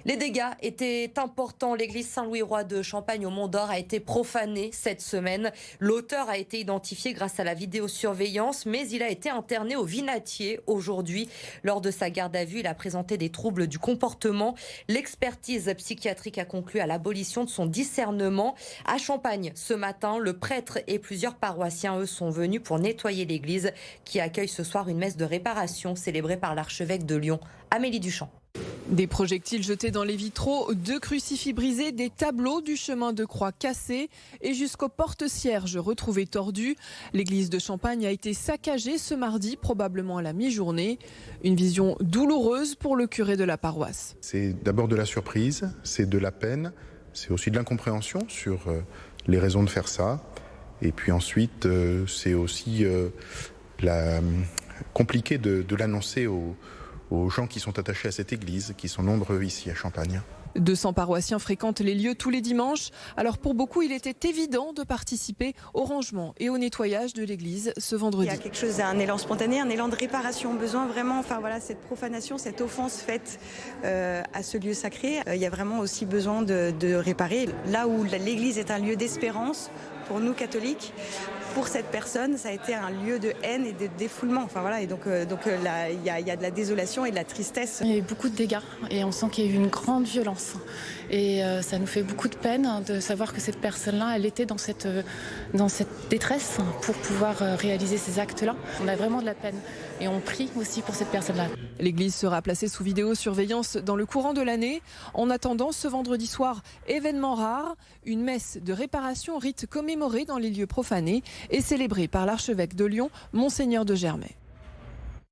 Les dégâts étaient importants. L'église Saint-Louis-Roi de Champagne au Mont-d'Or a été profanée cette semaine. L'auteur a été identifié grâce à la vidéosurveillance, mais il a été interné au Vinatier aujourd'hui. Lors de sa garde à vue, il a présenté des troubles du comportement. L'expertise psychiatrique a conclu à l'abolition de son discernement. À Champagne, ce matin, le prêtre et plusieurs paroissiens, eux, sont venus pour nettoyer l'église qui accueille ce soir une messe de réparation célébrée par l'archevêque de Lyon, Amélie Duchamp. Des projectiles jetés dans les vitraux, 2 crucifix brisés, des tableaux du chemin de croix cassés et jusqu'aux porte-cierges retrouvés tordus. L'église de Champagne a été saccagée ce mardi, probablement à la mi-journée. Une vision douloureuse pour le curé de la paroisse. C'est d'abord de la surprise, c'est de la peine, c'est aussi de l'incompréhension sur les raisons de faire ça. Et puis ensuite, c'est aussi compliqué de l'annoncer aux gens qui sont attachés à cette église, qui sont nombreux ici à Champagne. 200 paroissiens fréquentent les lieux tous les dimanches. Alors pour beaucoup, il était évident de participer au rangement et au nettoyage de l'église ce vendredi. Il y a quelque chose, un élan spontané, un élan de réparation. Besoin vraiment, cette profanation, cette offense faite à ce lieu sacré. Il y a vraiment aussi besoin de réparer. Là où l'église est un lieu d'espérance pour nous catholiques, pour cette personne, ça a été un lieu de haine et de défoulement. Et donc là, il y a de la désolation et de la tristesse. Il y a eu beaucoup de dégâts et on sent qu'il y a eu une grande violence. Et ça nous fait beaucoup de peine de savoir que cette personne-là, elle était dans cette détresse pour pouvoir réaliser ces actes-là. On a vraiment de la peine et on prie aussi pour cette personne-là. L'église sera placée sous vidéosurveillance dans le courant de l'année. En attendant, ce vendredi soir, événement rare, une messe de réparation, rite commémoré dans les lieux profanés et célébré par l'archevêque de Lyon, Monseigneur de Germay.